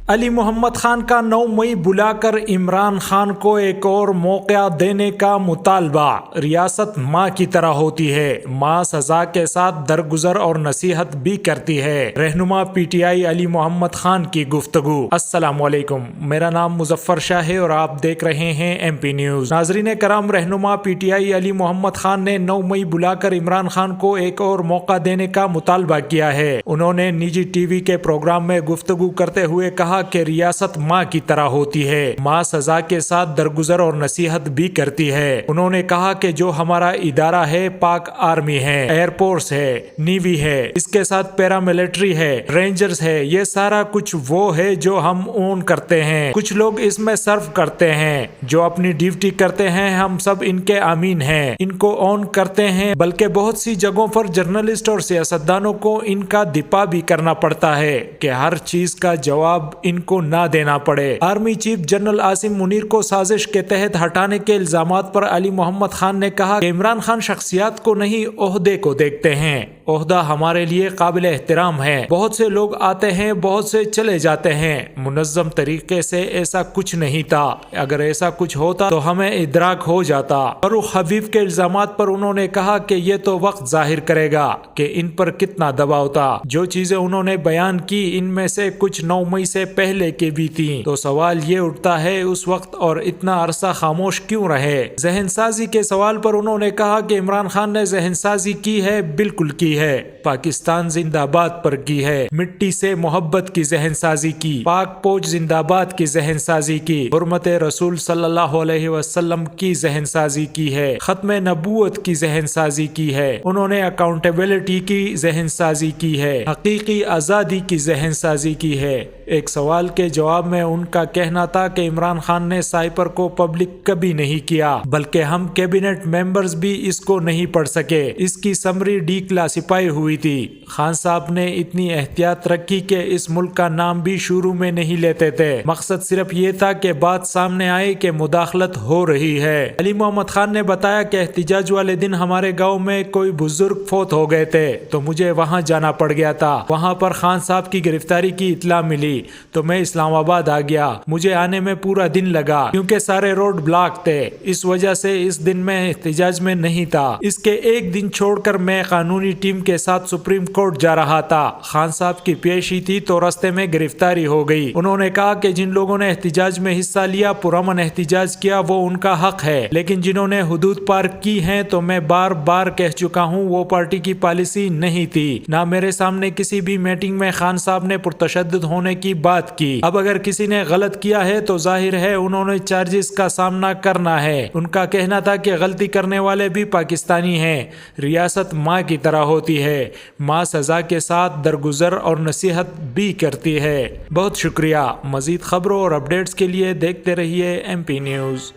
علی محمد خان کا 9 مئی بلا کر عمران خان کو ایک اور موقع دینے کا مطالبہ۔ ریاست ماں کی طرح ہوتی ہے، ماں سزا کے ساتھ درگزر اور نصیحت بھی کرتی ہے۔ رہنما پی ٹی آئی علی محمد خان کی گفتگو۔ السلام علیکم، میرا نام مظفر شاہ ہے اور آپ دیکھ رہے ہیں ایم پی نیوز۔ ناظرین کرام، رہنما پی ٹی آئی علی محمد خان نے 9 مئی بلا کر عمران خان کو ایک اور موقع دینے کا مطالبہ کیا ہے۔ انہوں نے نجی ٹی وی کے پروگرام میں گفتگو کرتے ہوئے کہا کہ ریاست ماں کی طرح ہوتی ہے، ماں سزا کے ساتھ درگزر اور نصیحت بھی کرتی ہے۔ انہوں نے کہا کہ جو ہمارا ادارہ ہے، پاک آرمی ہے، ایئر فورس ہے، نیوی ہے، اس کے ساتھ پیرا ملٹری ہے، رینجرز ہے، یہ سارا کچھ وہ ہے جو ہم اون کرتے ہیں۔ کچھ لوگ اس میں سرو کرتے ہیں، جو اپنی ڈیوٹی کرتے ہیں، ہم سب ان کے امین ہیں، ان کو اون کرتے ہیں، بلکہ بہت سی جگہوں پر جرنلسٹ اور سیاستدانوں کو ان کا دفاع بھی کرنا پڑتا ہے کہ ہر چیز کا جواب ان کو نہ دینا پڑے۔ Army chief general Asim Munir کو سازش کے تحت ہٹانے کے الزامات پر علی محمد خان نے کہا کہ عمران خان شخصیات کو نہیں، عہدے کو دیکھتے ہیں۔ عہدہ ہمارے لیے قابل احترام ہے، بہت سے لوگ آتے ہیں، بہت سے چلے جاتے ہیں، منظم طریقے سے ایسا کچھ نہیں تھا، اگر ایسا کچھ ہوتا تو ہمیں ادراک ہو جاتا۔ فاروق حبیب کے الزامات پر انہوں نے کہا کہ یہ تو وقت ظاہر کرے گا کہ ان پر کتنا دباؤ تھا۔ جو چیزیں انہوں نے بیان کی ان میں سے کچھ 9 مئی سے پہلے کی بھی تھیں، تو سوال یہ اٹھتا ہے اس وقت اور اتنا عرصہ خاموش کیوں رہے؟ ذہن سازی کے سوال پر انہوں نے کہا کہ عمران خان نے ذہن سازی کی ہے، بالکل کی ہے، پاکستان زندہ باد پر کی ہے، مٹی سے محبت کی ذہن سازی کی، پاک فوج زندہ باد کی ذہن سازی کی، حرمت رسول صلی اللہ علیہ وسلم کی ذہن سازی کی ہے، ختم نبوت کی ذہن سازی کی ہے، انہوں نے اکاؤنٹیبلٹی کی ذہن سازی کی ہے، حقیقی آزادی کی ذہن سازی کی ہے۔ ایک سوال کے جواب میں ان کا کہنا تھا کہ عمران خان نے سائپر کو پبلک کبھی نہیں کیا، بلکہ ہم کیبنٹ ممبرز بھی اس کو نہیں پڑھ سکے، اس کی سمری ڈی کلاسیفائی ہوئی تھی۔ خان صاحب نے اتنی احتیاط رکھی کہ اس ملک کا نام بھی شروع میں نہیں لیتے تھے، مقصد صرف یہ تھا کہ بات سامنے آئے کہ مداخلت ہو رہی ہے۔ علی محمد خان نے بتایا کہ احتجاج والے دن ہمارے گاؤں میں کوئی بزرگ فوت ہو گئے تھے تو مجھے وہاں جانا پڑ گیا تھا، وہاں پر خان صاحب کی گرفتاری کی اطلاع ملی تو میں اسلام آباد آ گیا، مجھے آنے میں پورا دن لگا کیونکہ سارے روڈ بلاک تھے، اس وجہ سے اس دن میں احتجاج میں نہیں تھا۔ اس کے ایک دن چھوڑ کر میں قانونی ٹیم کے ساتھ سپریم کورٹ جا رہا تھا، خان صاحب کی پیشی تھی تو راستے میں گرفتاری ہو گئی۔ انہوں نے کہا کہ جن لوگوں نے احتجاج میں حصہ لیا، پرامن احتجاج کیا، وہ ان کا حق ہے، لیکن جنہوں نے حدود پار کی ہیں تو میں بار بار کہہ چکا ہوں وہ پارٹی کی پالیسی نہیں تھی، نہ میرے سامنے کسی بھی میٹنگ میں خان صاحب نے پرتشدد ہونے کی بات کی۔ اب اگر کسی نے غلط کیا ہے تو ظاہر ہے انہوں نے چارجز کا سامنا کرنا ہے۔ ان کا کہنا تھا کہ غلطی کرنے والے بھی پاکستانی ہیں، ریاست ماں کی طرح ہوتی ہے، ماں سزا کے ساتھ درگزر اور نصیحت بھی کرتی ہے۔ بہت شکریہ۔ مزید خبروں اور اپڈیٹس کے لیے دیکھتے رہیے ایم پی نیوز۔